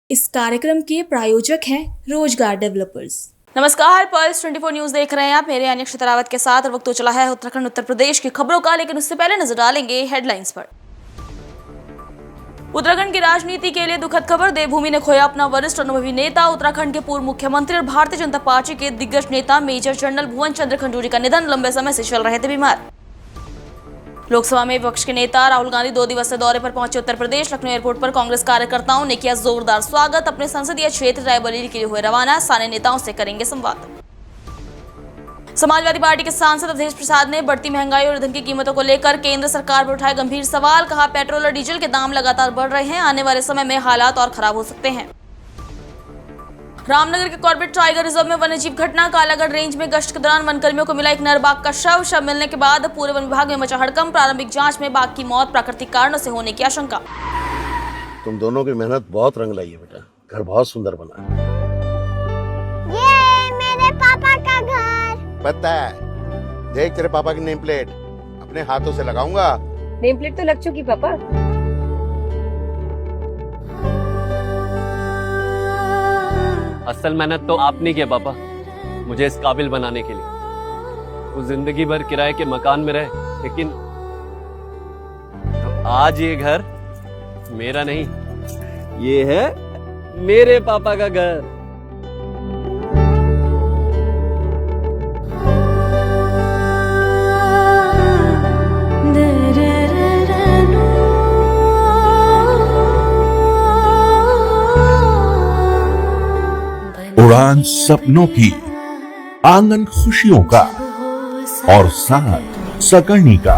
इस कार्यक्रम के प्रायोजक हैं रोजगार डेवलपर्स। नमस्कार, पल्स 24 न्यूज देख रहे हैं आप। मेरे यानी अक्षता रावत के साथ। और वक्त तो चला है उत्तराखंड उत्तर प्रदेश की खबरों का, लेकिन उससे पहले नजर डालेंगे हेडलाइंस पर। उत्तराखंड की राजनीति के लिए दुखद खबर। देवभूमि ने खोया अपना वरिष्ठ अनुभवी नेता। उत्तराखंड के पूर्व मुख्यमंत्री और भारतीय जनता पार्टी के दिग्गज नेता मेजर जनरल भुवन चंद्र खंडूरी का निधन। लंबे समय से चल रहे थे बीमार। लोकसभा में विपक्ष के नेता राहुल गांधी 2 दिवसीय दौरे पर पहुंचे उत्तर प्रदेश। लखनऊ एयरपोर्ट पर कांग्रेस कार्यकर्ताओं ने किया जोरदार स्वागत। अपने संसदीय क्षेत्र रायबरेली के लिए हुए रवाना। स्थानीय नेताओं से करेंगे संवाद। समाजवादी पार्टी के सांसद अवधेश प्रसाद ने बढ़ती महंगाई और ईंधन की कीमतों को लेकर केंद्र सरकार पर उठाए गंभीर सवाल। कहा, पेट्रोल और डीजल के दाम लगातार बढ़ रहे हैं, आने वाले समय में हालात और खराब हो सकते हैं। रामनगर के कॉर्बेट टाइगर रिजर्व में वन्यजीव घटना। कालागढ़ रेंज में गश्त के दौरान वनकर्मियों को मिला एक नर बाघ का शव मिलने के बाद पूरे वन विभाग में मचा हड़कंप। प्रारंभिक जांच में बाघ की मौत प्राकृतिक कारणों से होने की आशंका। तुम दोनों की मेहनत बहुत रंग लाई है बेटा, घर बहुत सुंदर बना है। ये मेरे पापा का घर। पता है, देख तेरे पापा की नेम प्लेट अपने हाथों से लगाऊंगा। नेम प्लेट तो लग चुकी पापा। असल मेहनत तो आपने की है पापा, मुझे इस काबिल बनाने के लिए। वो जिंदगी भर किराए के मकान में रहे, लेकिन आज ये घर मेरा नहीं, ये है मेरे पापा का घर। उड़ान सपनों की, आंगन खुशियों का और साथ सकर्णी का।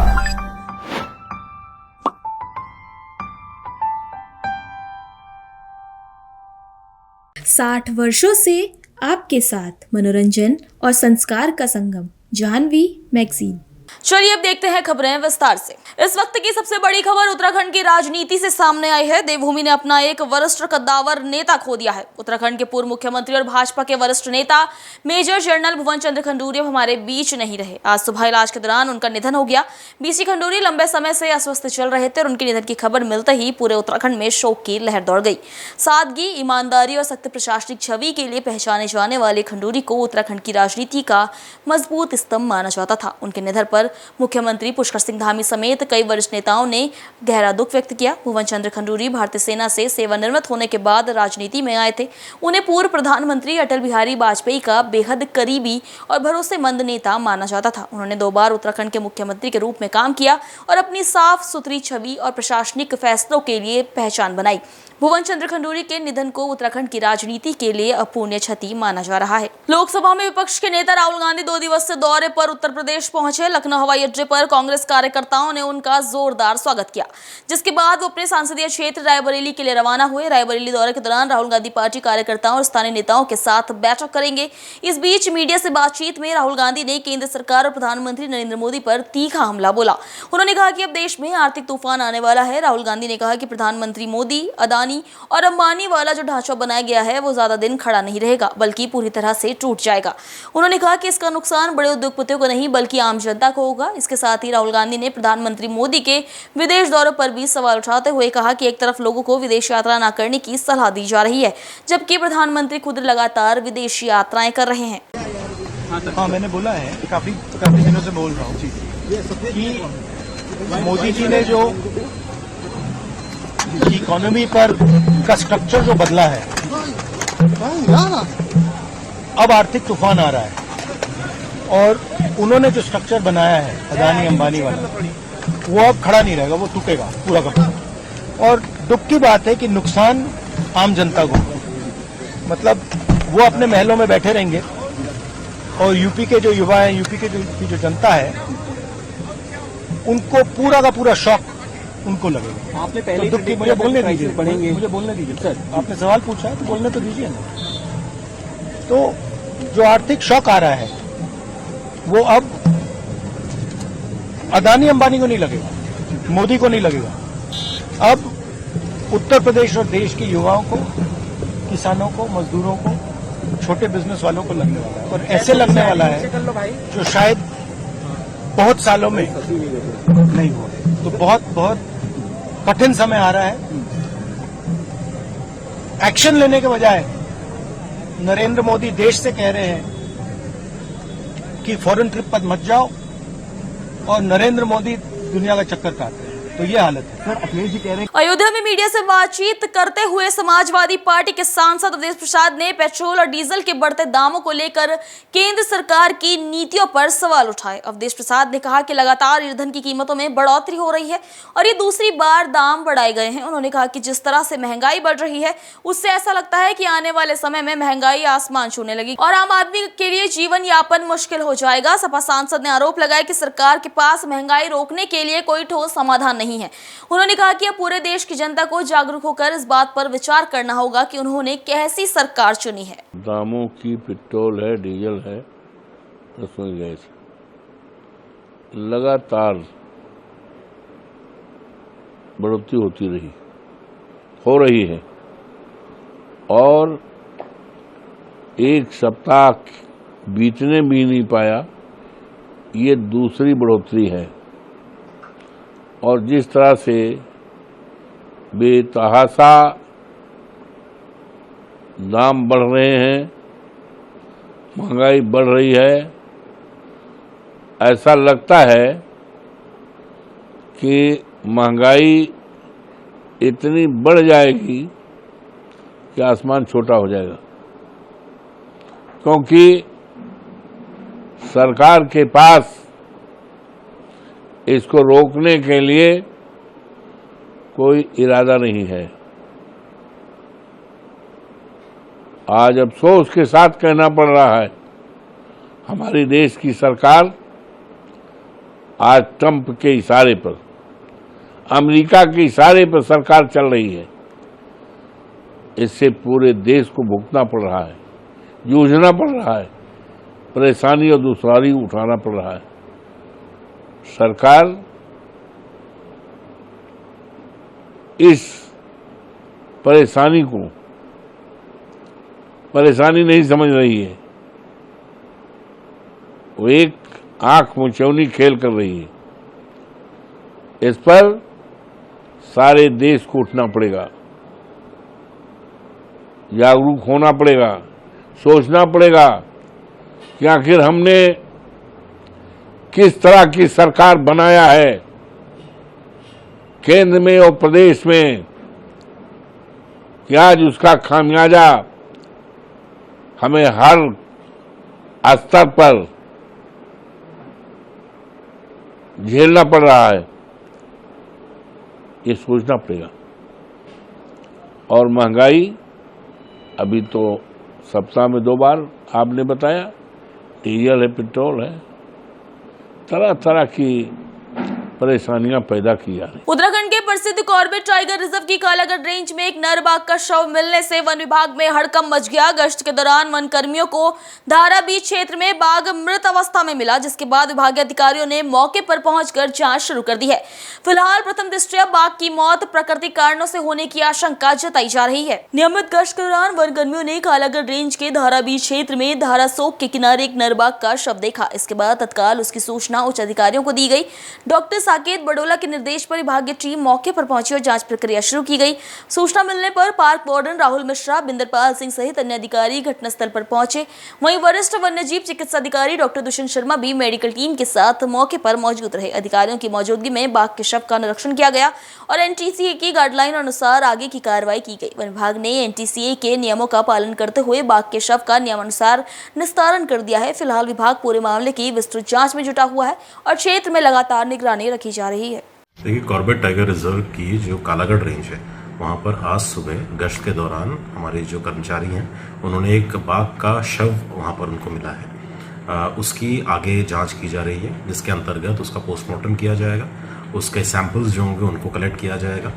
60 वर्षों से आपके साथ मनोरंजन और संस्कार का संगम, जाह्नवी मैगजीन। चलिए अब देखते हैं खबरें विस्तार से। इस वक्त की सबसे बड़ी खबर उत्तराखंड की राजनीति से सामने आई है। देवभूमि ने अपना एक वरिष्ठ कद्दावर नेता खो दिया है। उत्तराखंड के पूर्व मुख्यमंत्री और भाजपा के वरिष्ठ नेता मेजर जनरल भुवन चंद्र खंडूरी अब हमारे बीच नहीं रहे। आज सुबह इलाज के दौरान उनका निधन हो गया। बीसी खंडूरी लंबे समय से अस्वस्थ चल रहे थे और उनके निधन की खबर मिलते ही पूरे उत्तराखंड में शोक की लहर दौड़ गई। सादगी, ईमानदारी और सख्त प्रशासनिक छवि के लिए पहचाने जाने वाले खंडूरी को उत्तराखंड की राजनीति का मजबूत स्तंभ माना जाता था। उनके निधन पर मुख्यमंत्री पुष्कर सिंह धामी समेत कई वरिष्ठ नेताओं ने गहरा दुख व्यक्त किया। भुवन चंद्र खंडूरी भारतीय सेना से सेवानिवृत्त होने के बाद राजनीति में आए थे। उन्हें पूर्व प्रधानमंत्री अटल बिहारी वाजपेयी का बेहद करीबी और भरोसेमंद नेता माना जाता था। उन्होंने 2 बार उत्तराखंड के मुख्यमंत्री के रूप में काम किया और अपनी साफ सुथरी छवि और प्रशासनिक फैसलों के लिए पहचान बनाई। भुवन चंद्र खंडूरी के निधन को उत्तराखंड की राजनीति के लिए अपूर्णीय क्षति माना जा रहा है। लोकसभा में विपक्ष के नेता राहुल गांधी 2 दिवसीय दौरे पर उत्तर प्रदेश पहुंचे। लखनऊ हवाई अड्डे पर कांग्रेस कार्यकर्ताओं ने उनका जोरदार स्वागत किया, जिसके बाद वो अपने संसदीय क्षेत्र रायबरेली के लिए रवाना हुए। रायबरेली दौरे के दौरान राहुल गांधी पार्टी कार्यकर्ताओं और स्थानीय नेताओं के साथ बैठक करेंगे। इस बीच मीडिया से बातचीत में राहुल गांधी ने केंद्र सरकार और प्रधानमंत्री नरेंद्र मोदी पर तीखा हमला बोला। उन्होंने कहा कि अब देश में आर्थिक तूफान आने वाला है। राहुल गांधी ने कहा कि प्रधानमंत्री मोदी, अदानी और अंबानी वाला जो ढांचा बनाया गया है वो ज्यादा दिन खड़ा नहीं रहेगा, बल्कि पूरी तरह से टूट जाएगा। उन्होंने कहा कि इसका नुकसान बड़े उद्योगपतियों को नहीं बल्कि आम जनता को होगा। इसके साथ ही राहुल गांधी ने प्रधानमंत्री मोदी के विदेश दौरे पर भी सवाल उठाते हुए कहा कि एक तरफ लोगों को विदेश यात्रा न करने की सलाह दी जा रही है, जबकि प्रधानमंत्री खुद लगातार विदेश यात्राएं कर रहे हैं। हाँ, मैंने बोला है, काफी दिनों से बोल रहा हूँ कि मोदी जी ने जो इकोनॉमी पर का स्ट्रक्चर जो बदला है, अब आर्थिक तूफान आ रहा है और उन्होंने जो स्ट्रक्चर बनाया है अदानी अंबानी वाला, वो अब खड़ा नहीं रहेगा, वो टूटेगा पूरा का पूरा। और दुख की बात है कि नुकसान आम जनता को, मतलब वो अपने महलों में बैठे रहेंगे और यूपी के जो युवा हैं, यूपी की जो जनता है, उनको पूरा का पूरा शॉक उनको लगेगा। आपने पहले तो मुझे बोलने दीजिए, मुझे बोलने दीजिए सर। आपने सवाल पूछा है तो बोलने तो दीजिए ना। तो जो आर्थिक शॉक आ रहा है वो अब अदानी अंबानी को नहीं लगेगा, मोदी को नहीं लगेगा, अब उत्तर प्रदेश और देश के युवाओं को, किसानों को, मजदूरों को, छोटे बिजनेस वालों को लगने वाला है। और ऐसे लगने वाला है जो शायद बहुत सालों में नहीं हुआ। तो बहुत कठिन समय आ रहा है। एक्शन लेने के बजाय नरेंद्र मोदी देश से कह रहे हैं कि फॉरेन ट्रिप पर मत जाओ और नरेंद्र मोदी दुनिया का चक्कर काट रहे हैं। तो ये हालत है। सर अखिलेश जी कह रहे हैं अयोध्या में मीडिया से बातचीत करते हुए समाजवादी पार्टी के सांसद अवधेश प्रसाद ने पेट्रोल और डीजल के बढ़ते दामों को लेकर केंद्र सरकार की नीतियों पर सवाल उठाए। अवधेश प्रसाद ने कहा कि लगातार ईंधन की कीमतों में बढ़ोतरी हो रही है और ये दूसरी बार दाम बढ़ाए गए हैं। उन्होंने कहा कि जिस तरह से महंगाई बढ़ रही है उससे ऐसा लगता है कि आने वाले समय में महंगाई आसमान छूने लगी और आम आदमी के लिए जीवन यापन मुश्किल हो जाएगा। सपा सांसद ने आरोप लगाया कि सरकार के पास महंगाई रोकने के लिए कोई ठोस समाधान नहीं है। उन्होंने कहा कि अब पूरे देश की जनता को जागरूक होकर इस बात पर विचार करना होगा कि उन्होंने कैसी सरकार चुनी है। दामों की पेट्रोल है, डीजल है, रसोई गैस लगातार बढ़ोतरी होती हो रही है और एक सप्ताह बीतने भी नहीं पाया, ये दूसरी बढ़ोतरी है। और जिस तरह से बेतहाशा दाम बढ़ रहे हैं, महंगाई बढ़ रही है, ऐसा लगता है कि महंगाई इतनी बढ़ जाएगी कि आसमान छोटा हो जाएगा, क्योंकि सरकार के पास इसको रोकने के लिए कोई इरादा नहीं है। आज अफसोस के साथ कहना पड़ रहा है, हमारी देश की सरकार आज ट्रंप के इशारे पर, अमेरिका के इशारे पर सरकार चल रही है। इससे पूरे देश को भुगतना पड़ रहा है, जूझना पड़ रहा है, परेशानी और दुश्वारी उठाना पड़ रहा है। सरकार इस परेशानी नहीं समझ रही है, वो एक आंख मुचौनी खेल कर रही है। इस पर सारे देश को उठना पड़ेगा, जागरूक होना पड़ेगा, सोचना पड़ेगा कि आखिर हमने किस तरह की सरकार बनाया है केंद्र में और प्रदेश में कि आज उसका खामियाजा हमें हर स्तर पर झेलना पड़ रहा है। ये सोचना पड़ेगा। और महंगाई अभी तो सप्ताह में 2 बार आपने बताया, डीजल है, पेट्रोल है, तरह तरह की परेशानियां पैदा की जा रही। उत्तराखंड के प्रसिद्ध कॉर्बेट टाइगर रिजर्व की कालागढ़ रेंज में एक नर बाघ का शव मिलने से वन विभाग में हड़कंप मच गया। गश्त के दौरान वन कर्मियों को धाराबीच क्षेत्र में बाघ मृत अवस्था में मिला, जिसके बाद विभागीय अधिकारियों ने मौके पर पहुंचकर जांच शुरू कर दी है। फिलहाल प्रथम दृष्टया बाघ की मौत प्राकृतिक कारणों से होने की आशंका जताई जा रही है। नियमित गश्त के दौरान वन कर्मियों ने कालागढ़ रेंज के धाराबीच क्षेत्र में धारासोक के किनारे एक नर बाघ का शव देखा। इसके बाद तत्काल उसकी सूचना उच्च अधिकारियों को दी गई। डॉक्टर साकेत बडोला के निर्देश पर विभागीय टीम मौके पर पहुंची और जांच प्रक्रिया शुरू की गई। सूचना मिलने पर पार्क वार्डन राहुल मिश्रा, बिंदरपाल सिंह सहित अन्य अधिकारी घटनास्थल पर पहुंचे। वहीं वरिष्ठ वन्यजीव चिकित्सा अधिकारी डॉक्टर दुष्यंत शर्मा भी मेडिकल टीम के साथ मौके पर मौजूद रहे। अधिकारियों की मौजूदगी में बाघ के शव का निरीक्षण किया गया और एनटीसीए की गाइडलाइन अनुसार आगे की कार्रवाई की गई। वन विभाग ने एनटीसीए के नियमों का पालन करते हुए बाघ के शव का नियमानुसार निस्तारण कर दिया है। फिलहाल विभाग पूरे मामले की विस्तृत जांच में जुटा हुआ है और क्षेत्र में लगातार निगरानी रखी जा रही है। देखिए, कॉर्बेट टाइगर रिजर्व की जो कालागढ़ रेंज है, वहाँ पर आज सुबह गश्त के दौरान हमारे जो कर्मचारी हैं उन्होंने एक बाघ का शव वहाँ पर उनको मिला है। उसकी आगे जांच की जा रही है, जिसके अंतर्गत उसका पोस्टमार्टम किया जाएगा, उसके सैंपल्स जो होंगे उनको कलेक्ट किया जाएगा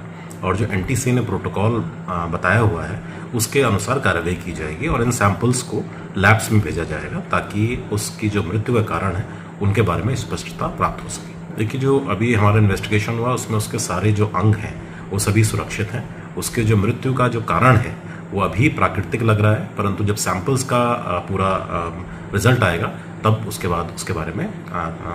और जो एनटीसी ने प्रोटोकॉल बताया हुआ है उसके अनुसार कार्रवाई की जाएगी और इन सैंपल्स को लैब्स में भेजा जाएगा ताकि उसकी जो मृत्यु का कारण है उनके बारे में स्पष्टता प्राप्त हो सके। देखिए, जो अभी हमारा इन्वेस्टिगेशन हुआ उसमें उसके सारे जो अंग हैं वो सभी सुरक्षित हैं। उसके जो मृत्यु का जो कारण है वो अभी प्राकृतिक लग रहा है, परंतु जब सैंपल्स का पूरा रिजल्ट आएगा तब उसके बाद उसके बारे में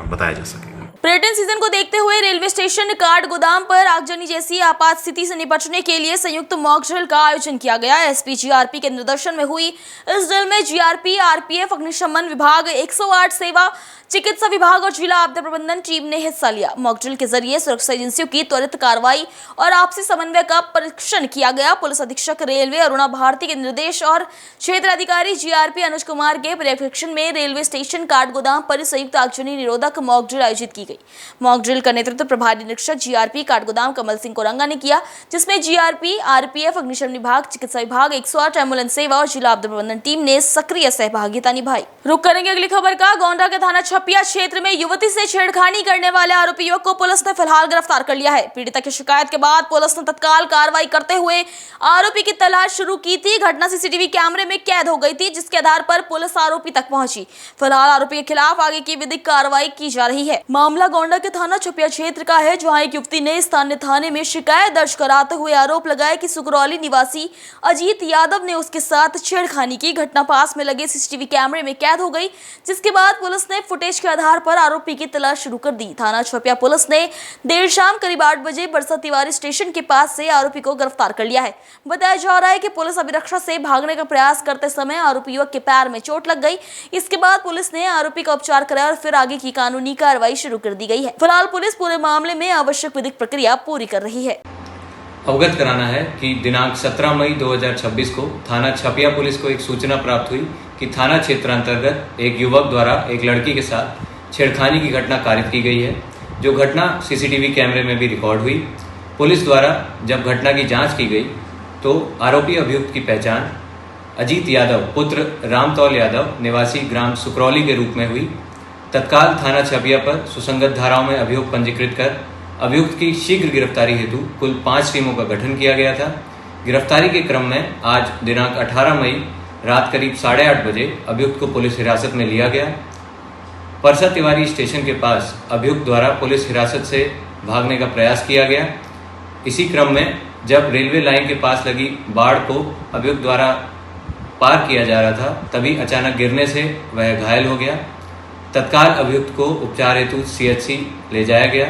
बताया जा सकेगा। पर्यटन सीजन को देखते हुए रेलवे स्टेशन काठ गोदाम पर आगजनी जैसी आपात स्थिति से निपटने के लिए संयुक्त मॉक ड्रिल का आयोजन किया गया। एसपी जीआरपी के निर्देशन में हुई इस ड्रिल में जीआरपी, आरपीएफ, अग्निशमन विभाग, 108 सेवा, चिकित्सा विभाग और जिला आपदा प्रबंधन टीम ने हिस्सा लिया। मॉक ड्रिल के जरिए सुरक्षा एजेंसियों की त्वरित कार्रवाई और आपसी समन्वय का परीक्षण किया गया। पुलिस अधीक्षक रेलवे अरुणा भारती के निर्देश और क्षेत्र अधिकारी जीआरपी अनुज कुमार के पर्यवेक्षण में रेलवे स्टेशन काठ गोदाम पर संयुक्त आगजनी निरोधक मॉक ड्रिल आयोजित की गई। मॉक ड्रिल का नेतृत्व प्रभारी निरीक्षक जीआरपी काठ गोदाम कमल सिंह कोरंगा ने किया, जिसमें जीआरपी, आरपीएफ, अग्निशमन विभाग, चिकित्सा विभाग, 108 एम्बुलेंस सेवा और जिला आपदा प्रबंधन टीम ने सक्रिय सहभागिता निभाई। रुक करेंगे अगली खबर का। गोंडा के थाना छपिया क्षेत्र में युवती से छेड़खानी करने वाले आरोपी युवक को पुलिस ने फिलहाल गिरफ्तार कर लिया है। पीड़िता की शिकायत के बाद पुलिस ने तत्काल कार्रवाई करते हुए आरोपी की तलाश शुरू की थी। घटना सीसीटीवी कैमरे में कैद हो गई थी, जिसके आधार पर पुलिस आरोपी तक पहुंची। फिलहाल आरोपी के खिलाफ आगे की विधिक कार्रवाई की जा रही है। मामला गोंडा के थाना छपिया क्षेत्र का है, जहां एक युवती ने स्थानीय थाने में शिकायत दर्ज कराते हुए आरोप लगाया कि सुकरौली निवासी अजीत यादव ने उसके साथ छेड़खानी की। घटना पास में लगे सीसीटीवी कैमरे में कैद हो गई, जिसके बाद पुलिस ने फुटेज के आधार पर आरोपी की तलाश शुरू कर दी। थाना छपिया पुलिस ने देर शाम करीब 8 बजे बरसा तिवारी स्टेशन के पास से आरोपी को गिरफ्तार कर लिया है। बताया जा रहा है कि पुलिस अभिरक्षा से भागने का प्रयास करते समय आरोपी युवक के पैर में चोट लग गई। इसके बाद पुलिस ने आरोपी का उपचार कराया और फिर आगे की कानूनी कार्रवाई शुरू कर दी गई है। फिलहाल पुलिस पूरे मामले में आवश्यक विधिक प्रक्रिया पूरी कर रही है। अवगत कराना है कि दिनांक 17 मई 2026 को थाना छपिया पुलिस को एक सूचना प्राप्त हुई कि थाना क्षेत्र अंतर्गत एक युवक द्वारा एक लड़की के साथ छेड़खानी की घटना कारित की गई है, जो घटना सीसीटीवी कैमरे में भी रिकॉर्ड हुई। पुलिस द्वारा जब घटना की जांच की गई तो आरोपी अभियुक्त की पहचान अजीत यादव पुत्र रामतौल यादव निवासी ग्राम सुकरौली के रूप में हुई। तत्काल थाना छपिया पर सुसंगत धाराओं में अभियोग पंजीकृत कर अभियुक्त की शीघ्र गिरफ्तारी हेतु कुल 5 टीमों का गठन किया गया था। गिरफ्तारी के क्रम में आज दिनांक 18 मई रात करीब 8:30 बजे अभियुक्त को पुलिस हिरासत में लिया गया। परसा तिवारी स्टेशन के पास अभियुक्त द्वारा पुलिस हिरासत से भागने का प्रयास किया गया। इसी क्रम में जब रेलवे लाइन के पास लगी बाड़ को अभियुक्त द्वारा पार किया जा रहा था, तभी अचानक गिरने से वह घायल हो गया। तत्काल अभियुक्त को उपचार हेतु सीएचसी ले जाया गया।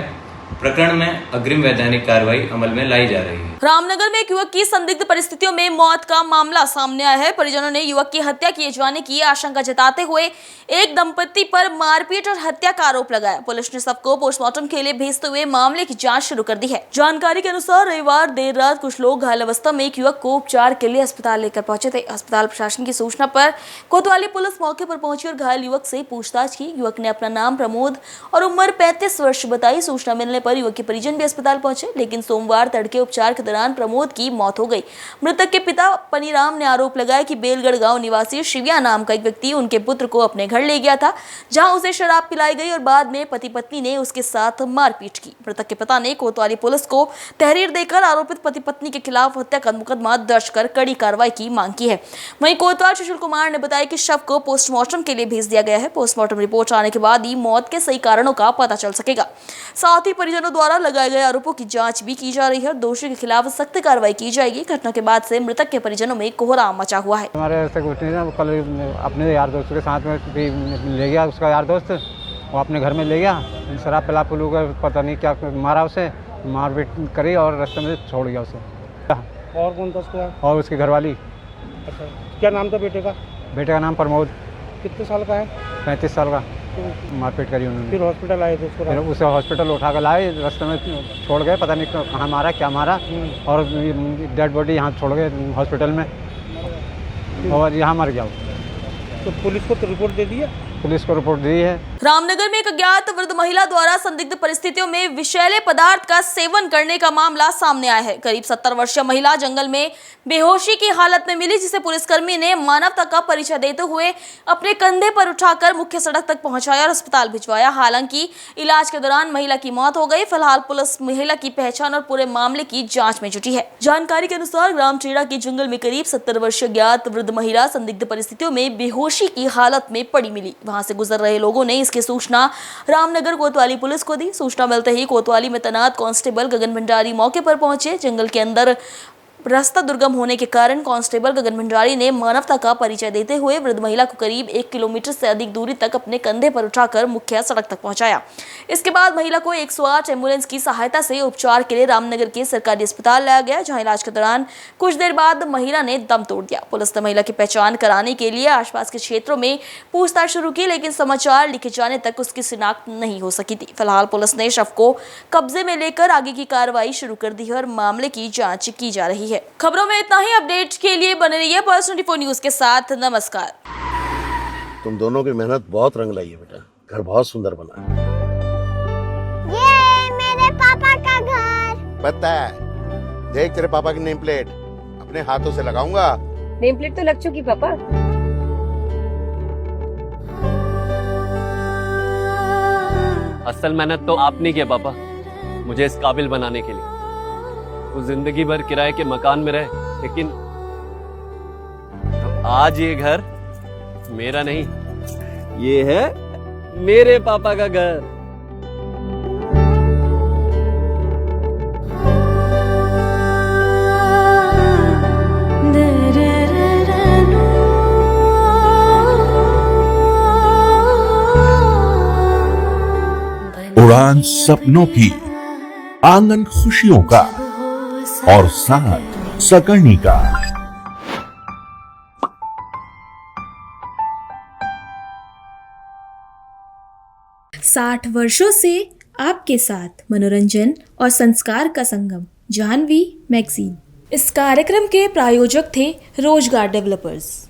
प्रकरण में अग्रिम वैधानिक कार्रवाई अमल में लाई जा रही है। रामनगर में एक युवक की संदिग्ध परिस्थितियों में मौत का मामला सामने आया है। परिजनों ने युवक की हत्या किए जाने की आशंका जताते हुए एक दंपति पर मारपीट और हत्या का आरोप लगाया। पुलिस ने सबको पोस्टमार्टम के लिए भेजते हुए मामले की जांच शुरू कर दी है। जानकारी के अनुसार रविवार देर रात कुछ लोग घायल अवस्था में एक युवक को उपचार के लिए अस्पताल लेकर पहुंचे थे। अस्पताल प्रशासन की सूचना पर कोतवाली पुलिस मौके पर पहुंची और घायल युवक से पूछताछ की। युवक ने अपना नाम प्रमोद और उम्र 35 वर्ष बताई। सूचना मिलने पर युवक के परिजन भी अस्पताल पहुंचे, लेकिन सोमवार तड़के उपचार के दौरान प्रमोद की मौत हो गई। मृतक के पिता पनीराम ने आरोप लगाया कि बेलगढ़ गांव निवासी शिविया नाम का एक व्यक्ति उनके पुत्र को अपने घर ले गया था, जहां उसे शराब पिलाई गई और बाद में पति पत्नी ने उसके साथ मारपीट की। मृतक के पिता ने कोतवाली पुलिस को तहरीर देकर आरोपित पति पत्नी के खिलाफ हत्या का मुकदमा दर्ज कर कड़ी कार्रवाई की मांग की है। वहीं कोतवाल सुशील कुमार ने बताया कि शव को पोस्टमार्टम के लिए भेज दिया गया है। पोस्टमार्टम रिपोर्ट आने के बाद ही मौत के सही कारणों का पता चल सकेगा। साथ ही परिजनों द्वारा लगाए गए आरोपों की जांच भी की जा रही है। दोषी के खिलाफ सख्त कार्रवाई की जाएगी। घटना के बाद से मृतक के परिजनों में कोहराम मचा हुआ है। हमारे ऐसे कुछ नहीं था, कल अपने यार दोस्तों के साथ में भी ले गया, उसका यार दोस्त वो अपने घर में ले गया, शराब पिला पुलू कर पता नहीं क्या मारा, उसे मारपीट करी और रास्ते में छोड़ गया उसे। और कौन था उसका? और उसकी घरवाली। अच्छा, क्या नाम था बेटे का? बेटे का नाम प्रमोद। कितने साल का है? 35 साल का। मारपीट करी उन्होंने। फिर हॉस्पिटल आए थे उसको? फिर उसे हॉस्पिटल उठा कर लाए, रास्ते में छोड़ गए, पता नहीं कहाँ मारा क्या मारा, और डेड बॉडी यहाँ छोड़ गए हॉस्पिटल में और यहाँ मर गया। तो पुलिस को तो रिपोर्ट दे दी है? पुलिस को रिपोर्ट दी है। रामनगर में एक अज्ञात वृद्ध महिला द्वारा संदिग्ध परिस्थितियों में विषैले पदार्थ का सेवन करने का मामला सामने आया है। करीब 70 वर्षीय महिला जंगल में बेहोशी की हालत में मिली, जिसे पुलिसकर्मी ने मानवता का परिचय देते हुए अपने कंधे पर उठाकर मुख्य सड़क तक पहुंचाया और अस्पताल भिजवाया। हालांकि इलाज के दौरान महिला की मौत हो गई। फिलहाल पुलिस महिला की पहचान और पूरे मामले की जाँच में जुटी है। जानकारी के अनुसार ग्राम चेड़ा के जंगल में करीब 70 वर्षीय ज्ञात वृद्ध महिला संदिग्ध परिस्थितियों में बेहोशी की हालत में पड़ी मिली। वहां से गुजर रहे लोगों ने इसकी सूचना रामनगर कोतवाली पुलिस को दी। सूचना मिलते ही कोतवाली में तैनात कांस्टेबल गगन भंडारी मौके पर पहुंचे। जंगल के अंदर रास्ता दुर्गम होने के कारण कांस्टेबल गगन भंडारी ने मानवता का परिचय देते हुए वृद्ध महिला को करीब 1 किलोमीटर से अधिक दूरी तक अपने कंधे पर उठाकर मुख्य सड़क तक पहुंचाया। इसके बाद महिला को 108 एम्बुलेंस की सहायता से उपचार के लिए रामनगर के सरकारी अस्पताल लाया गया, जहां इलाज के दौरान कुछ देर बाद महिला ने दम तोड़ दिया। पुलिस ने महिला की पहचान कराने के लिए आसपास के क्षेत्रों में पूछताछ शुरू की, लेकिन समाचार लिखे जाने तक उसकी शिनाख्त नहीं हो सकी थी। फिलहाल पुलिस ने शव को कब्जे में लेकर आगे की कार्रवाई शुरू कर दी है और मामले की जांच की जा रही है। खबरों में इतना ही। अपडेट के लिए बने रहिए पर्स 24 न्यूज के साथ। नमस्कार। तुम दोनों की मेहनत बहुत रंग लाई है बेटा, घर बहुत सुंदर बना है। ये मेरे पापा का घर। पता है, देख तेरे पापा की नेम प्लेट अपने हाथों से लगाऊंगा। नेम प्लेट तो लग चुकी पापा। असल मेहनत तो आपने की है पापा, मुझे इस काबिल बनाने के लिए। वो जिंदगी भर किराए के मकान में रहे, लेकिन आज ये घर मेरा नहीं, ये है मेरे पापा का घर। उड़ान सपनों की, आंगन खुशियों का और साथ सकर्णी का। 60 वर्षों से आपके साथ मनोरंजन और संस्कार का संगम, जाह्नवी मैगजीन। इस कार्यक्रम के प्रायोजक थे रोजगार डेवलपर्स।